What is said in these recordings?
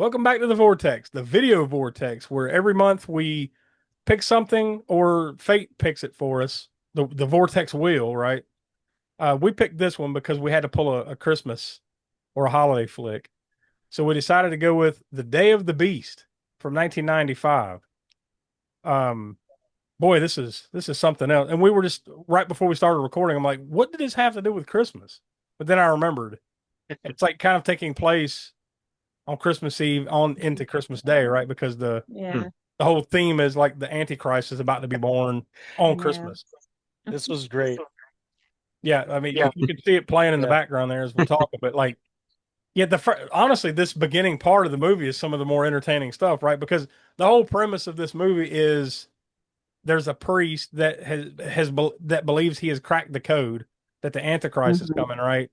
Welcome back to the Vortex, the video Vortex, where every month we pick something or fate picks it for us. The Vortex wheel, right? We picked this one because we had to pull a Christmas or a holiday flick. So we decided to go with The Day of the Beast from 1995. Um, Boy, this is something else. And we were just right before we started recording. I'm like, what did this have to do with Christmas? But then I remembered it's like kind of taking place on Christmas Eve on into Christmas Day, right? Because Yeah, the whole theme is like the Antichrist is about to be born on yeah. Christmas. This was great. Yeah, I mean, you can see it playing in the Yeah. background there as we're talking, but like, yeah, honestly, this beginning part of the movie is some of the more entertaining stuff, right? Because the whole premise of this movie is there's a priest that that believes he has cracked the code that the Antichrist is Mhm. coming, right?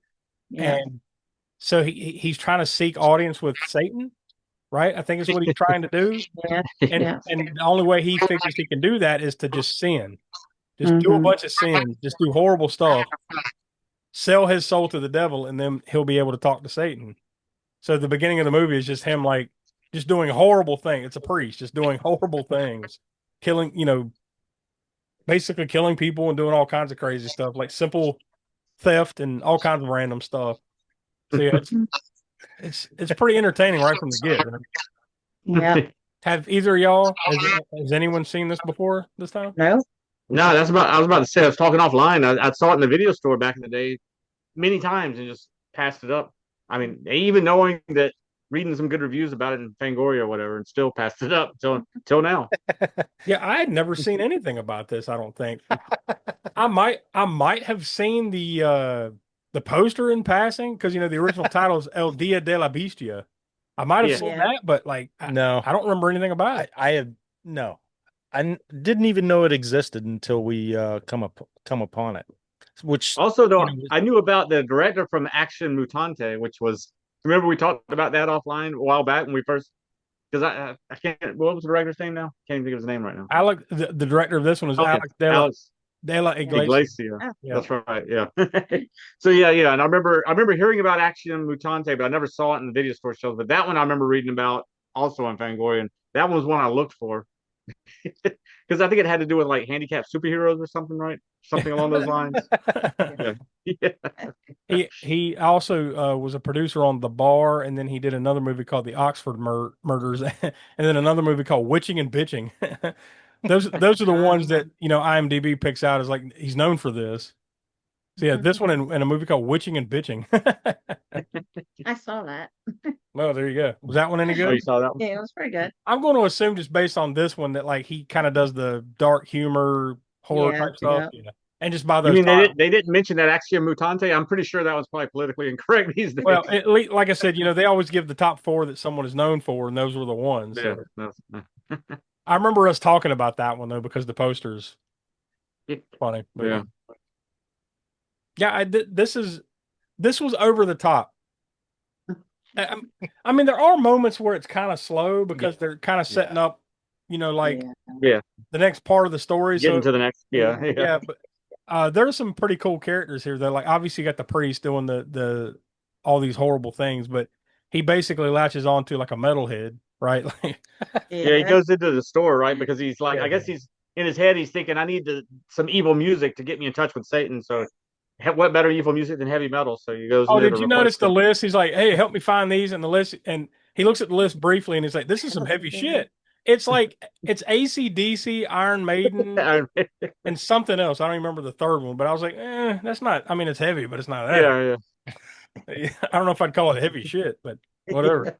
Yeah. And so he's trying to seek audience with Satan, right? I think is what he's trying to do. Yeah. And Yeah. and the only way he figures he can do that is to just sin. Just do a Hmm. bunch of sins, just do horrible stuff, sell his soul to the devil, and then he'll be able to talk to Satan. So the beginning of the movie is just him like just doing horrible things. It's a priest just doing horrible things, killing, basically killing people and doing all kinds of crazy stuff, like simple theft and all kinds of random stuff. So yeah, it's pretty entertaining right from the get. Yeah. Have either of y'all has anyone seen this before this time? No. No, that's about. I was about to say. I was talking offline. I saw it in the video store back in the day, many times, and just passed it up. I mean, even knowing that, reading some good reviews about it in Fangoria or whatever, and still passed it up till now. Yeah, I had never seen anything about this, I don't think. I might have seen the poster in passing because the original title is El Dia de la Bestia. I might have Yeah. seen Yeah. that, but like No, I don't remember anything about it. I have no. Didn't even know it existed until we come upon it. Which You Also, though, know, I knew about the director from Action Mutante, which was. Remember we talked about that offline a while back when we first. Because I can't. What was the director's name now? Can't even think of his name right now. Alex, the director of this one is Okay, Alex Alex de la Yeah. Iglesia. Iglesia. Oh, Yeah. That's right. Yeah. So yeah. And I remember hearing about Action Mutante, but I never saw it in the video store shows. But that one I remember reading about also on Fangoria, and that one was one I looked for because I think it had to do with like handicapped superheroes or something, right? Something along those lines. yeah. Yeah. Yeah. He also was a producer on The Bar, and then he did another movie called The Oxford Murders, and then another movie called Witching and Bitching. Those are the ones that IMDb picks out as like he's known for this. So yeah, this one and a movie called Witching and Bitching. I saw that. Well, there you go. Was that one any Oh, you good? saw that one? Yeah, it was pretty good. I'm going to assume just based on this one that like he kind of does the dark humor horror Yeah. type stuff, Yeah. and just by You those mean titles. they didn't mention that Action Mutante? I'm pretty sure that was probably politically incorrect these days. Well, at least, like I said, they always give the top four that someone is known for, and those were the ones. Yeah. So No. I remember us talking about that one though because the poster's Yeah. funny. But Yeah. yeah, this was over the top. I, I mean, there are moments where it's kind of slow because they're kind of setting up, like Yeah. Yeah. the next part of the story. Getting So to the next. Yeah. Yeah. Yeah. yeah, but there's some pretty cool characters here. Though, like obviously you got the priest doing the all these horrible things, but he basically latches on to like a metalhead, right? Yeah, he Yeah. goes into the store, right? Because he's like, Yeah. I guess he's in his head, he's thinking, I need some evil music to get me in touch with Satan. So, what better evil music than heavy metal? So he goes in Oh, there to did you request notice the it. list? He's like, "Hey, help me find these," and the list, and he looks at the list briefly, and he's like, "This is some heavy shit." It's like it's AC/DC, Iron Maiden, Yeah, and something else. I don't even remember the third one, but I was like, that's not. I mean, it's heavy, but it's not that yeah, heavy. I don't know if I'd call it heavy shit, but whatever.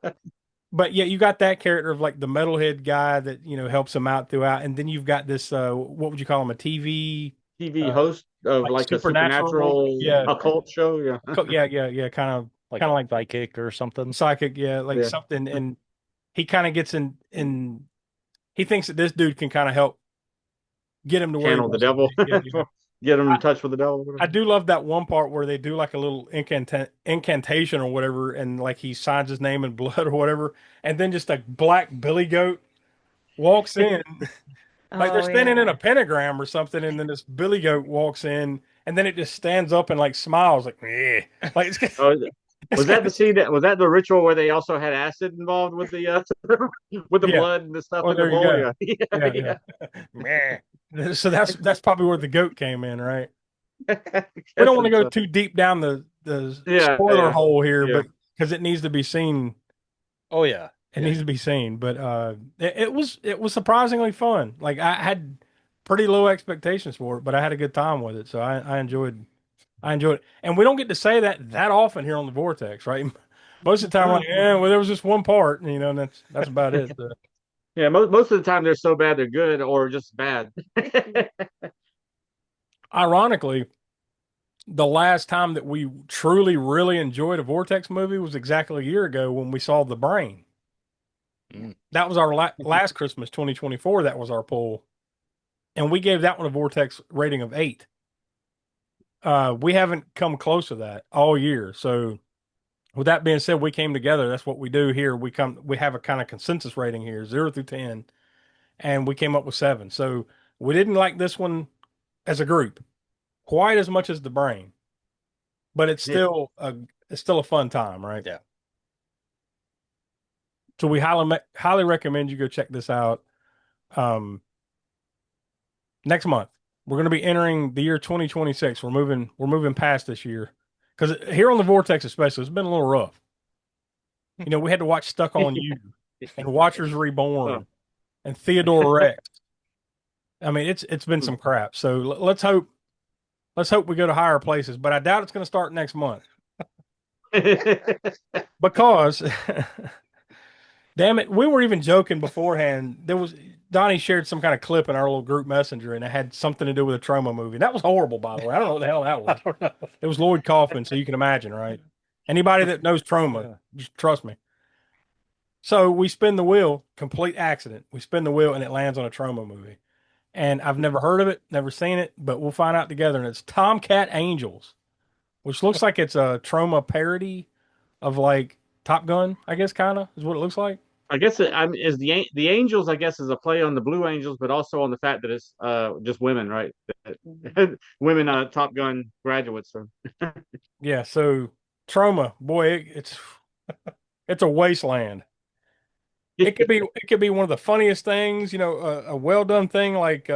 But yeah, you got that character of like the metalhead guy that helps him out throughout, and then you've got this what would you call him, a TV TV uh, host of like like a supernatural, supernatural yeah, occult show. Yeah, yeah, kind of like psychic or something. psychic, yeah, like Yeah, something, and he kind of gets in. He thinks that this dude can kind of help get him to where he channel the wants to devil, be. Yeah, get him I, in touch with the devil. I do love that one part where they do like a little incantation or whatever, and like he signs his name in blood or whatever, and then just a black billy goat walks in, like they're Oh, standing in yeah. a pentagram or something, and then this billy goat walks in, and then it just stands up and like smiles, like yeah, like it's, Oh, Was that the scene that was that the ritual where they also had acid involved with the with the Yeah. blood and the stuff Oh, in the there you bowl? go. Yeah, Yeah, yeah. Meh. So that's probably where the goat came in, right? We don't want to go too deep down the Yeah, spoiler hole here, yeah. but because it needs to be seen. Oh yeah. It needs to be seen, but it was surprisingly fun. Like I had pretty low expectations for it, but I had a good time with it. So I enjoyed it. And we don't get to say that often here on the Vortex, right? Most of the time, like, yeah, well, there was just one part, and that's about it. So. Yeah, most of the time they're so bad they're good or just bad. Ironically, the last time that we truly, really enjoyed a Vortex movie was exactly a year ago when we saw The Brain. Mm. That was our last Christmas, 2024. That was our poll. And we gave that one a Vortex rating of 8. We haven't come close to that all year. So with that being said, we came together. That's what we do here. We have a kind of consensus rating here, 0 through 10, and we came up with 7. So we didn't like this one as a group quite as much as The Brain, but it's still a fun time, right? Yeah. So we highly recommend you go check this out. Next month we're going to be entering the year 2026. We're moving past this year because here on the Vortex, especially, it's been a little rough. We had to watch Stuck on You and Watchers Reborn and Theodore Rex. I mean, it's been some crap. So let's hope we go to higher places, but I doubt it's going to start next month because, damn it, we were even joking beforehand. Donnie shared some kind of clip in our little group messenger, and it had something to do with a Troma movie. That was horrible, by the way. I don't know what the hell that was. I don't know. It was Lloyd Kaufman, so you can imagine, right? Anybody that knows Troma, just trust me. So we spin the wheel, complete accident. We spin the wheel, and it lands on a Troma movie. And I've never heard of it, never seen it, but we'll find out together. And it's Tomcat Angels, which looks like it's a Troma parody of like Top Gun, I guess, kind of is what it looks like. I guess is the Angels. I guess is a play on the Blue Angels, but also on the fact that it's just women, right? Women Top Gun graduates. So. Yeah. So Troma, boy, it's a wasteland. It could be one of the funniest things, a well done thing like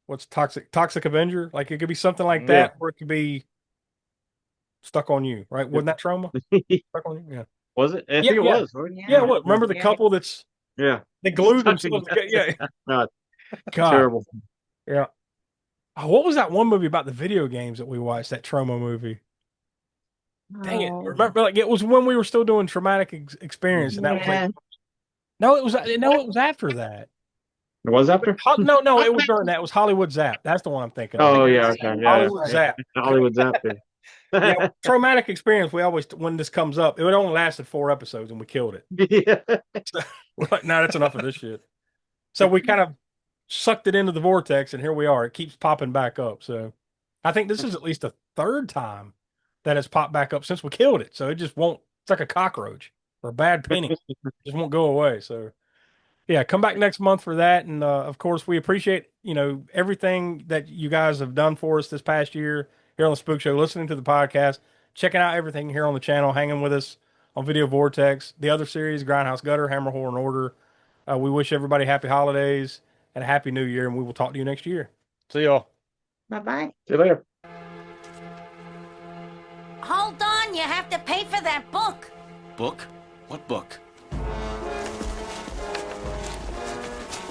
what's Toxic Avenger? Like it could be something like that, or it could be Stuck on You, right? Wasn't that Troma? Stuck on You, yeah. Was it? I think it was. Right? Yeah. What? Remember the couple that's they glued themselves together? Yeah. God. Terrible. Yeah. Oh, what was that one movie about the video games that we watched? That Troma movie. Dang it! Remember, like it was when we were still doing traumatic experience, and that was like no, it was after that. It was after? No, it was during that. It was Hollywood Zap. That's the one I'm thinking of. Oh yeah, okay, yeah. Hollywood Zap. Hollywood Zap. Yeah, traumatic experience. We always, when this comes up, it only lasted 4 episodes and we killed it. Yeah. So we're like, no, that's enough of this shit. So we kind of sucked it into the vortex, and here we are. It keeps popping back up. So I think this is at least the 3rd time that it's popped back up since we killed it. So it just won't. It's like a cockroach or a bad penny. It just won't go away. So yeah, come back next month for that. And of course, we appreciate everything that you guys have done for us this past year here on the Spook Show, listening to the podcast, checking out everything here on the channel, hanging with us on Video Vortex, the other series, Grindhouse Gutter, Hammer Horror and Order. We wish everybody happy holidays and a happy new year, and we will talk to you next year. See y'all. Bye-bye. See you later. Hold on, you have to pay for that book. Book? What book?